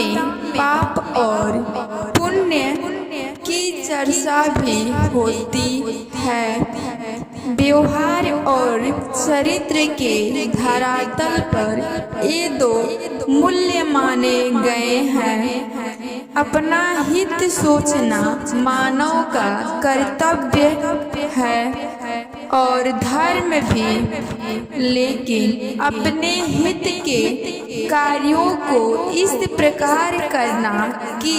में पाप और पुण्य की चर्चा भी होती है। व्यवहार और चरित्र के धरातल पर ये दो मूल्य माने गए हैं। अपना हित सोचना मानव का कर्तव्य है और धर्म भी, लेकिन अपने हित के कार्यों को इस प्रकार करना कि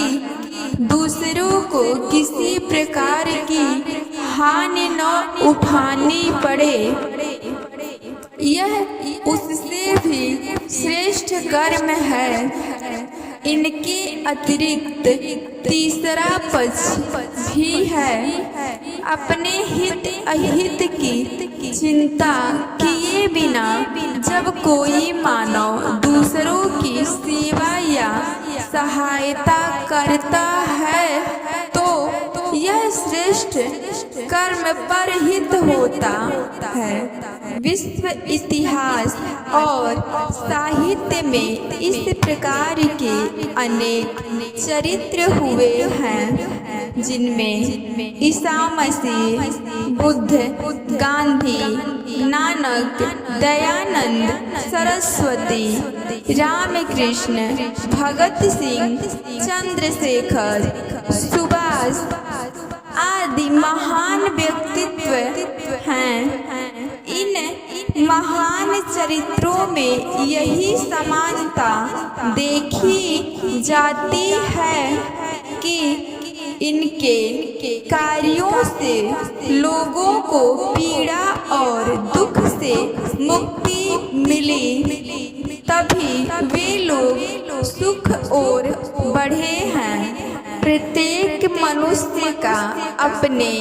दूसरों को किसी प्रकार की हानि न उठानी पड़े, यह उससे भी श्रेष्ठ कर्म है। इनके अतिरिक्त तीसरा पक्ष भी है। अपने हित अहित की चिंता किए बिना जब कोई मानव दूसरों की सेवा या सहायता करता है तो यह श्रेष्ठ कर्म पर हित होता है। विश्व इतिहास और साहित्य में इस प्रकार के अनेक चरित्र हुए हैं जिनमें ईसा मसीह, बुद्ध, गांधी, नानक, दयानंद, सरस्वती, रामकृष्ण, भगत सिंह, चंद्रशेखर, सुभाष आदि महान व्यक्तित्व हैं। इन महान चरित्रों में यही समानता देखी जाती है कि इनके कार्यों से लोगों को पीड़ा और दुख से मुक्ति मिली, तभी वे लोग सुख और बढ़े हैं। प्रत्येक मनुष्य का अपने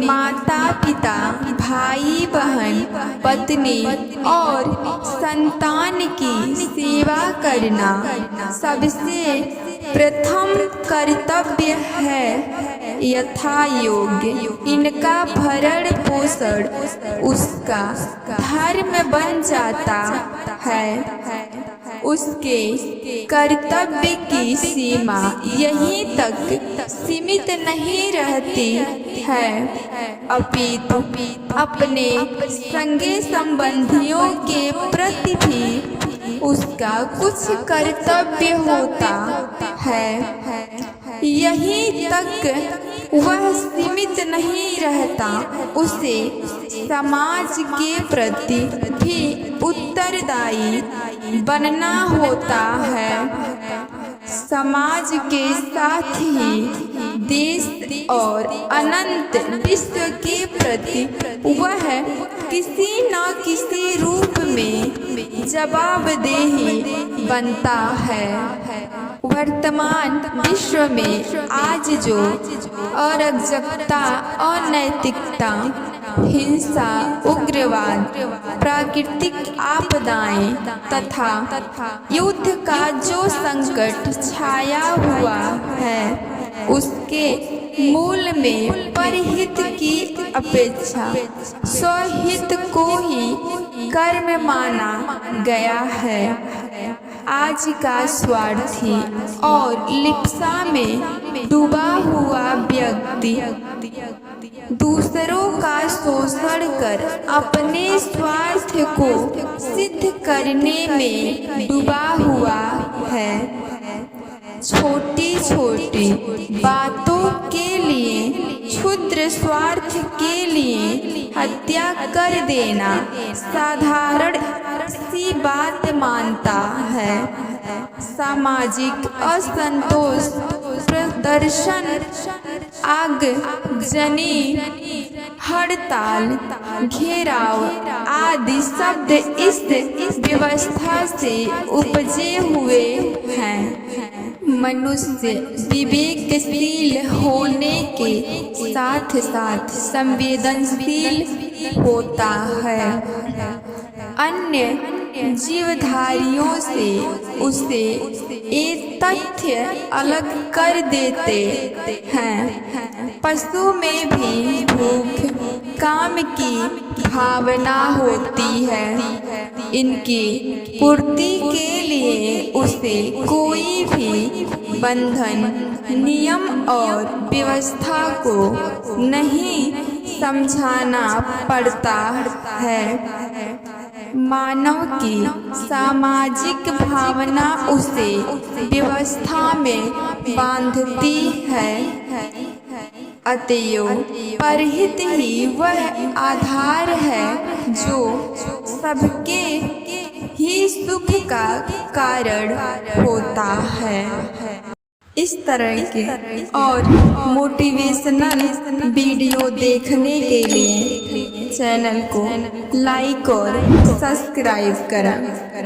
माता पिता, भाई बहन, पत्नी और संतान की सेवा करना सबसे प्रथम कर्तव्य है। यथा योग्य इनका भरण पोषण उसका धर्म बन जाता है। उसके कर्तव्य की सीमा यहीं तक सीमित नहीं रहती है, अपितु अपने संगे संबंधियों के प्रति भी उसका कुछ कर्तव्य होता है। यहीं तक वह सीमित नहीं रहता, उसे समाज के प्रति भी उत्तरदायी बनना होता है। समाज के साथ ही देश और अनंत विश्व के प्रति वह किसी न किसी रूप में जवाबदेही बनता है। वर्तमान विश्व में आज जो अराजकता, अनैतिकता, हिंसा, उग्रवाद, प्राकृतिक आपदाएं तथा युद्ध का जो संकट छाया हुआ है, उसके मूल में परहित की अपेक्षा स्वहित को ही कर्म माना गया है। आज का स्वार्थी और लिप्सा में डूबा हुआ व्यक्ति दूसरों का शोषण कर अपने स्वार्थ को सिद्ध करने में डूबा हुआ है। छोटी छोटी बातों के लिए, क्षुद्र स्वार्थ के लिए हत्या कर देना साधारण सी बात मानता है। सामाजिक असंतोष प्रदर्शन, आगजनी, हड़ताल, घेराव आदि शब्द इस व्यवस्था से उपजे हुए हैं। मनुष्य विवेकशील होने के साथ साथ संवेदनशील होता है। अन्य जीवधारियों से उसे एक तथ्य अलग कर देते हैं। पशु में भी भूख, काम की भावना होती है। इनकी पूर्ति के लिए उसे कोई भी बंधन, नियम और व्यवस्था को नहीं समझाना पड़ता है। मानव की सामाजिक भावना उसे व्यवस्था में बांधती है। अतएव परहित ही वह आधार है जो सबके ही सुख का कारण होता है। इस तरह के और मोटिवेशनल वीडियो देखने के लिए चैनल को लाइक और सब्सक्राइब करें।